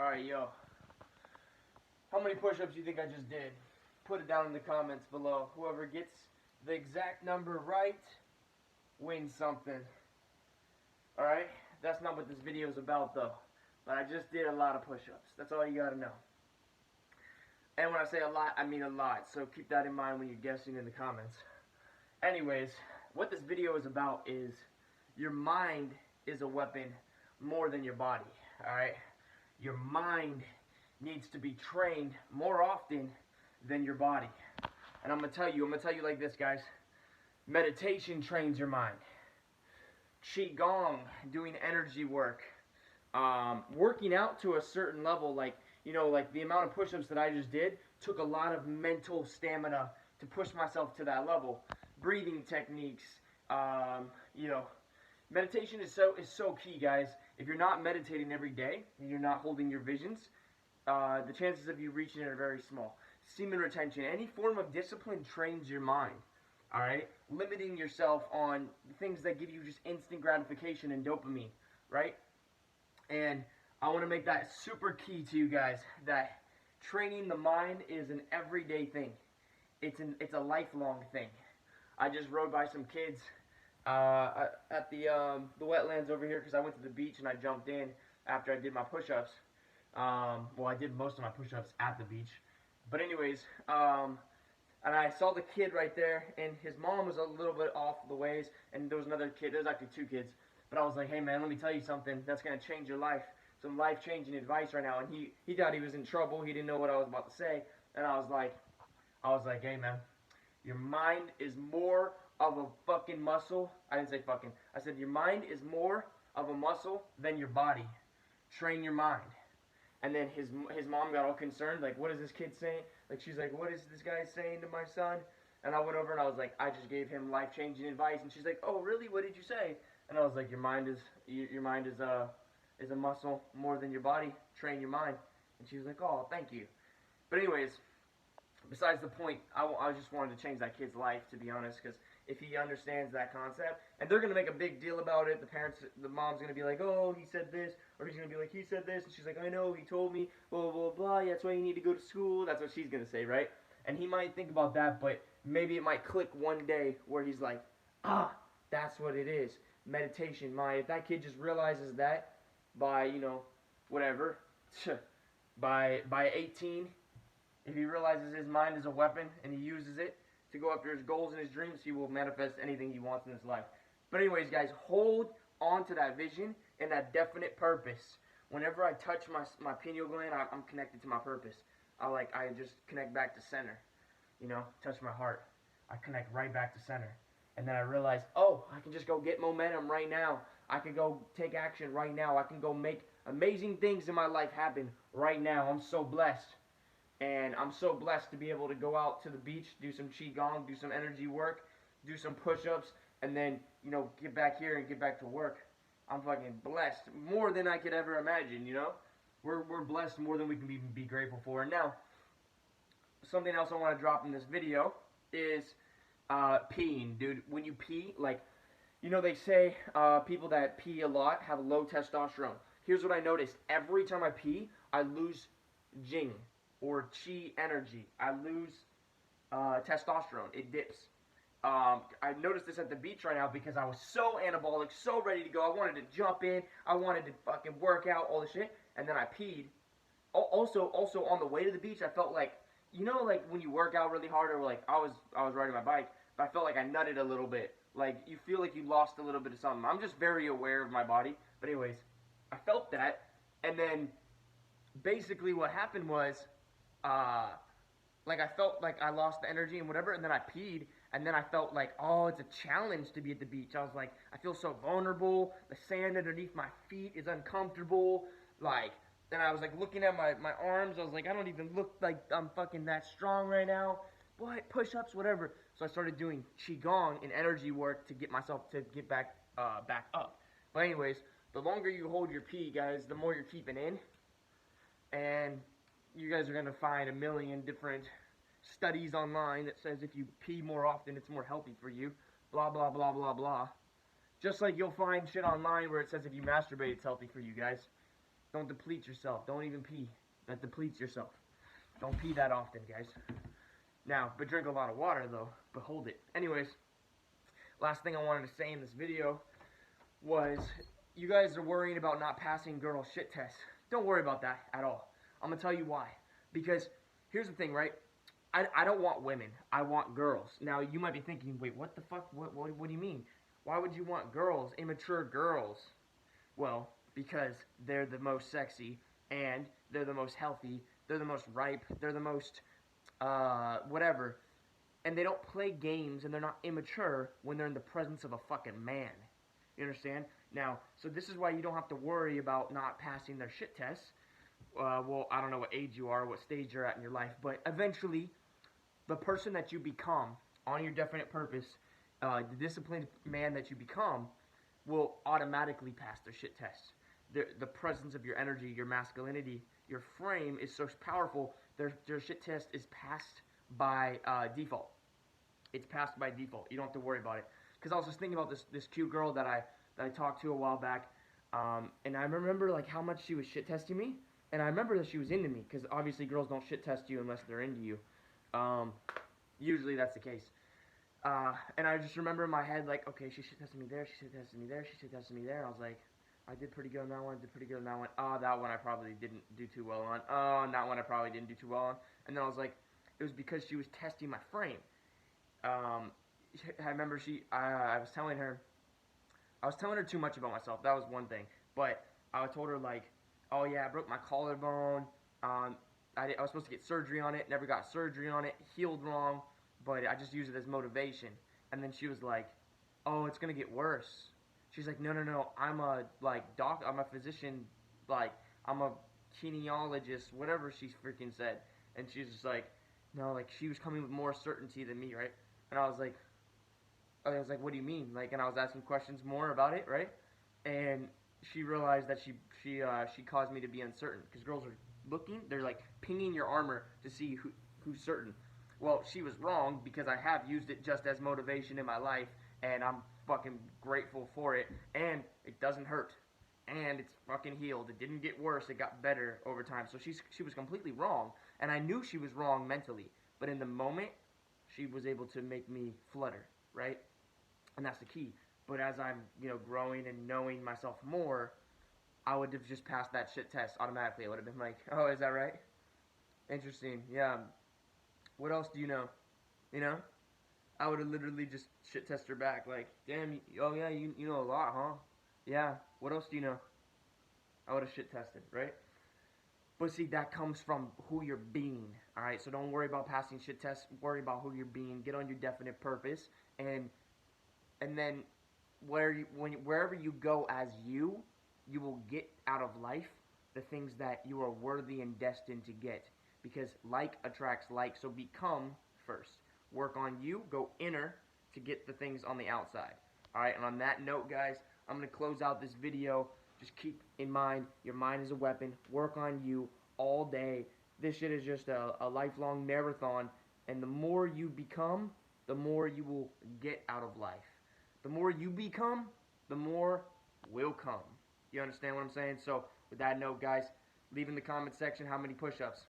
Alright, yo. How many push-ups do you think I just did? Put it down in the comments below. Whoever gets the exact number right wins something. Alright? That's not what this video is about, though. But I just did a lot of push-ups. That's all you gotta know. And when I say a lot, I mean a lot. So keep that in mind when you're guessing in the comments. Anyways, what this video is about is your mind is a weapon more than your body. Alright? Your mind needs to be trained more often than your body. And I'm gonna tell you like this, guys. Meditation trains your mind. Qigong, doing energy work, working out to a certain level, like the amount of push-ups that I just did took a lot of mental stamina to push myself to that level. Breathing techniques, meditation is so key, guys. If you're not meditating every day and you're not holding your visions, the chances of you reaching it are very small. Semen retention, any form of discipline trains your mind. Alright? Limiting yourself on things that give you just instant gratification and dopamine. Right? And I want to make that super key to you guys, that training the mind is an everyday thing. It's a lifelong thing. I just rode by some kids at the wetlands over here because I went to the beach and I jumped in after I did my push-ups. Well, I did most of my push-ups at the beach. But anyways, and I saw the kid right there, and his mom was a little bit off the ways, and there was another kid. There was actually two kids. But I was like, hey man, let me tell you something that's going to change your life. Some life-changing advice right now. And he thought he was in trouble. He didn't know what I was about to say. And I was like, hey man, your mind is more of a fucking muscle. I didn't say fucking. I said your mind is more of a muscle than your body. Train your mind. And then his mom got all concerned, like, what is this kid saying? Like, she's like, what is this guy saying to my son? And I went over and I was like, I just gave him life-changing advice. And she's like, oh, really? What did you say? And I was like, your mind is a muscle more than your body. Train your mind. And she was like, oh, thank you. But anyways, besides the point, I just wanted to change that kid's life, to be honest, because if he understands that concept, and they're going to make a big deal about it, the mom's going to be like, oh, he said this, or he's going to be like, he said this, and she's like, I know, he told me, blah, blah, blah, yeah, that's why you need to go to school, that's what she's going to say, right? And he might think about that, but maybe it might click one day where he's like, that's what it is, meditation. If that kid just realizes that by, whatever, by 18, if he realizes his mind is a weapon and he uses it to go after his goals and his dreams, he will manifest anything he wants in his life. But anyways, guys, hold on to that vision and that definite purpose. Whenever I touch my pineal gland, I'm connected to my purpose. I just connect back to center. Touch my heart. I connect right back to center. And then I realize, oh, I can just go get momentum right now. I can go take action right now. I can go make amazing things in my life happen right now. I'm so blessed. And I'm so blessed to be able to go out to the beach, do some qigong, do some energy work, do some push-ups, and then, get back here and get back to work. I'm fucking blessed. More than I could ever imagine, We're blessed more than we can even be grateful for. And now, something else I want to drop in this video is peeing, dude. When you pee, they say people that pee a lot have low testosterone. Here's what I noticed. Every time I pee, I lose jing, or chi energy. I lose testosterone. It dips. I noticed this at the beach right now because I was so anabolic, so ready to go. I wanted to jump in. I wanted to fucking work out, all this shit. And then I peed. Also on the way to the beach, I felt like, like when you work out really hard, or like I was riding my bike, but I felt like I nutted a little bit. Like you feel like you lost a little bit of something. I'm just very aware of my body. But anyways, I felt that, and then basically what happened was, I felt like I lost the energy and whatever, and then I peed, and then I felt like, oh, it's a challenge to be at the beach. I was like, I feel so vulnerable. The sand underneath my feet is uncomfortable. Then I was like looking at my arms. I was like, I don't even look like I'm fucking that strong right now. What? Push-ups, whatever. So I started doing qigong and energy work to get myself to get back up. But anyways, the longer you hold your pee, guys, the more you're keeping in. And you guys are going to find a million different studies online that says if you pee more often, it's more healthy for you. Blah, blah, blah, blah, blah. Just like you'll find shit online where it says if you masturbate, it's healthy for you guys. Don't deplete yourself. Don't even pee. That depletes yourself. Don't pee that often, guys. Now, but drink a lot of water, though. But hold it. Anyways, last thing I wanted to say in this video was, you guys are worrying about not passing girl shit tests. Don't worry about that at all. I'm going to tell you why. Because here's the thing, right? I don't want women. I want girls. Now, you might be thinking, wait, what the fuck? What do you mean? Why would you want girls, immature girls? Well, because they're the most sexy, and they're the most healthy, they're the most ripe, they're the most, whatever. And they don't play games, and they're not immature when they're in the presence of a fucking man. You understand? Now, so this is why you don't have to worry about not passing their shit tests. Well, I don't know what age you are, what stage you're at in your life, but eventually, the person that you become, on your definite purpose, the disciplined man that you become, will automatically pass their shit tests. The presence of your energy, your masculinity, your frame is so powerful, their shit test is passed by default. It's passed by default. You don't have to worry about it. Because I was just thinking about this cute girl that I talked to a while back, and I remember like how much she was shit testing me, and I remember that she was into me, because obviously girls don't shit test you unless they're into you. Usually that's the case. And I just remember in my head, like, okay, she shit tested me there, she shit tested me there, she shit tested me there. And I was like, I did pretty good on that one, I did pretty good on that one. Oh, that one I probably didn't do too well on. Oh, and that one I probably didn't do too well on. And then I was like, it was because she was testing my frame. I remember I was telling her too much about myself. That was one thing. But I told her, like, oh yeah, I broke my collarbone. I was supposed to get surgery on it, never got surgery on it, healed wrong, but I just used it as motivation. And then she was like, oh, it's gonna get worse. She's like, no, I'm a, like, I'm a physician, like, I'm a kinesiologist, whatever she freaking said. And she's just like, no, like, she was coming with more certainty than me, right? And I was like, what do you mean? Like, and I was asking questions more about it, right? And she realized that she caused me to be uncertain, because girls are looking, they're like pinging your armor to see who's certain. Well, she was wrong, because I have used it just as motivation in my life, and I'm fucking grateful for it, and it doesn't hurt, and it's fucking healed. It didn't get worse, it got better over time. So she was completely wrong, and I knew she was wrong mentally, but in the moment, she was able to make me flutter, right? And that's the key. But as I'm, growing and knowing myself more, I would have just passed that shit test automatically. I would have been like, oh, is that right? Interesting, yeah. What else do you know? I would have literally just shit test her back, like, damn, oh yeah, you know a lot, huh? Yeah, what else do you know? I would have shit tested, right? But see, that comes from who you're being, alright? So don't worry about passing shit tests, worry about who you're being, get on your definite purpose, and then wherever you go as you will get out of life the things that you are worthy and destined to get. Because like attracts like, so become first. Work on you, go inner to get the things on the outside. Alright, and on that note, guys, I'm going to close out this video. Just keep in mind, your mind is a weapon. Work on you all day. This shit is just a lifelong marathon. And the more you become, the more you will get out of life. The more you become, the more will come. You understand what I'm saying? So, with that note, guys, leave in the comment section how many push-ups.